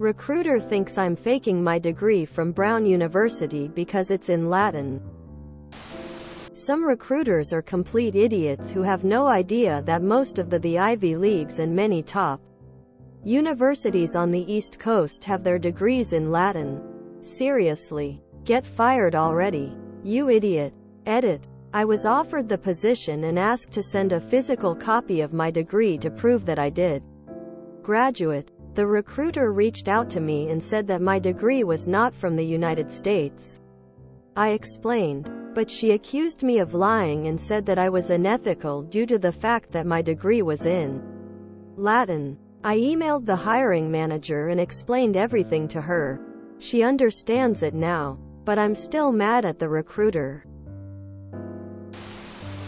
Recruiter thinks I'm faking my degree from Brown University because it's in Latin. Some recruiters are complete idiots who have no idea that most of the Ivy Leagues and many top universities on the East Coast have their degrees in Latin. Seriously. Get fired already. You idiot. Edit. I was offered the position and asked to send a physical copy of my degree to prove that I did. Graduate. The recruiter reached out to me and said that my degree was not from the United States. I explained. But she accused me of lying and said that I was unethical due to the fact that my degree was in Latin. I emailed the hiring manager and explained everything to her. She understands it now. But I'm still mad at the recruiter.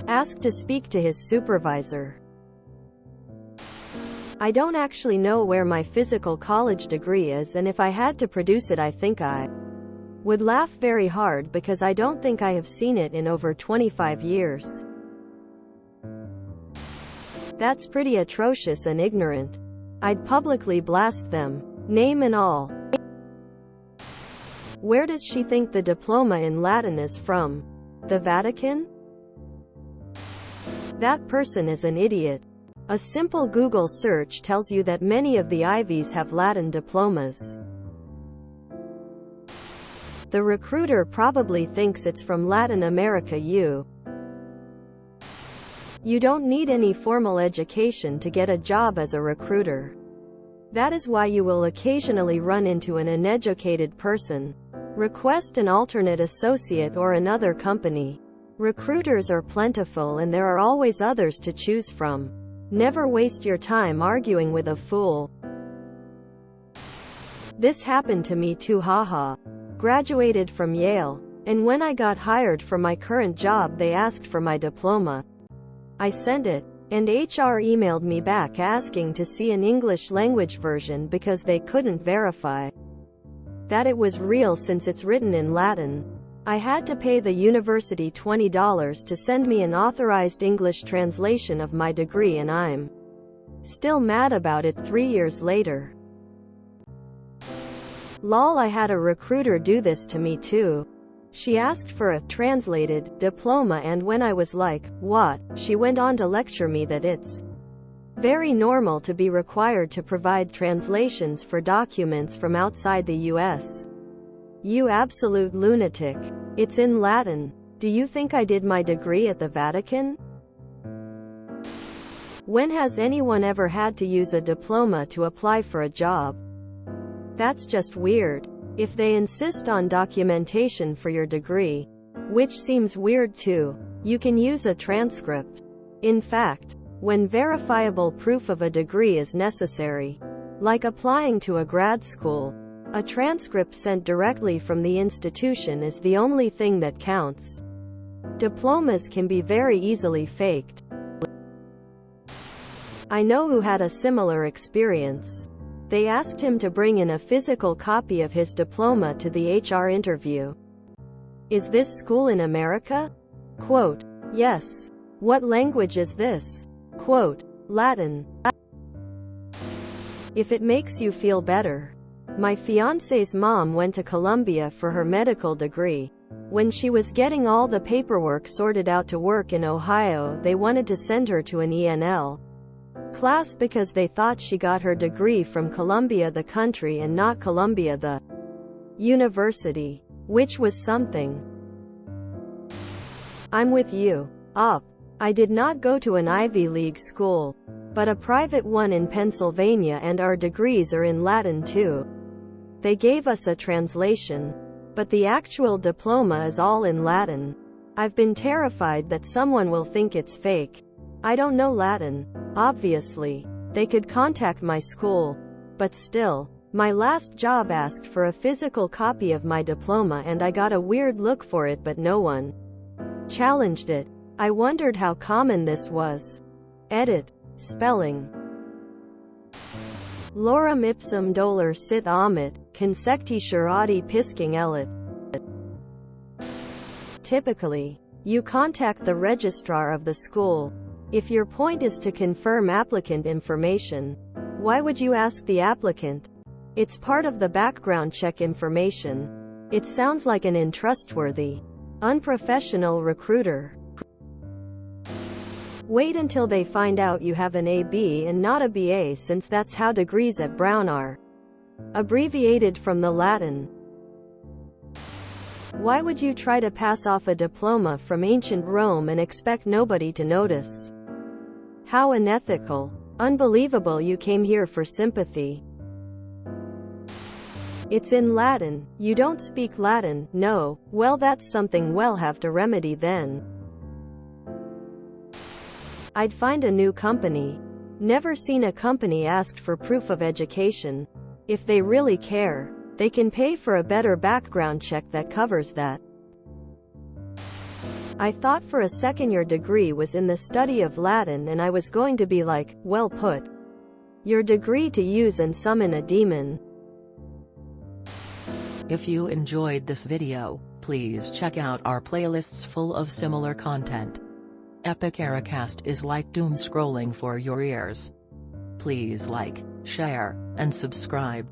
Asked to speak to his supervisor. I don't actually know where my physical college degree is, and if I had to produce it I think I would laugh very hard because I don't think I have seen it in over 25 years. That's pretty atrocious and ignorant. I'd publicly blast them, name and all. Where does she think the diploma in Latin is from? The Vatican? That person is an idiot. A simple Google search tells you that many of the Ivies have Latin diplomas. The recruiter probably thinks it's from Latin America. You don't need any formal education to get a job as a recruiter. That is why you will occasionally run into an uneducated person. Request an alternate associate or another company. Recruiters are plentiful and there are always others to choose from. Never waste your time arguing with a fool. This happened to me too, haha. Graduated from Yale, and when I got hired for my current job they asked for my diploma. I sent it, and HR emailed me back asking to see an English language version because they couldn't verify that it was real since it's written in Latin. I had to pay the university $20 to send me an authorized English translation of my degree, and I'm still mad about it 3 years later. Lol, I had a recruiter do this to me too. She asked for a translated diploma, and when I was like, what? She went on to lecture me that it's very normal to be required to provide translations for documents from outside the US. You absolute lunatic. It's in Latin. Do you think I did my degree at the Vatican? When has anyone ever had to use a diploma to apply for a job? That's just weird. If they insist on documentation for your degree, which seems weird too, you can use a transcript. In fact, when verifiable proof of a degree is necessary, like applying to a grad school, a transcript sent directly from the institution is the only thing that counts. Diplomas can be very easily faked. I know who had a similar experience. They asked him to bring in a physical copy of his diploma to the HR interview. Is this school in America? Quote, yes. What language is this? Quote, Latin. If it makes you feel better. My fiancé's mom went to Columbia for her medical degree. When she was getting all the paperwork sorted out to work in Ohio, they wanted to send her to an ENL class because they thought she got her degree from Columbia the country and not Columbia the university, which was something. I'm with you. Up. I did not go to an Ivy League school, but a private one in Pennsylvania, and our degrees are in Latin too. They gave us a translation, but the actual diploma is all in Latin. I've been terrified that someone will think it's fake. I don't know Latin. Obviously, they could contact my school. But still, my last job asked for a physical copy of my diploma and I got a weird look for it, but no one challenged it. I wondered how common this was. Edit. Spelling. Lorem ipsum dolor sit amit, consecti shurati pisking elit. Typically, you contact the registrar of the school. If your point is to confirm applicant information, why would you ask the applicant? It's part of the background check information. It sounds like an untrustworthy, unprofessional recruiter. Wait until they find out you have an AB and not a BA, since that's how degrees at Brown are abbreviated from the Latin. Why would you try to pass off a diploma from ancient Rome and expect nobody to notice? How unethical. Unbelievable you came here for sympathy. It's in Latin. You don't speak Latin, no? Well, that's something we'll have to remedy then. I'd find a new company. Never seen a company asked for proof of education. If they really care, they can pay for a better background check that covers that. I thought for a second your degree was in the study of Latin, and I was going to be like, well put. Your degree to use and summon a demon. If you enjoyed this video, please check out our playlists full of similar content. Epic Ericast is like doom scrolling for your ears. Please like, share, and subscribe.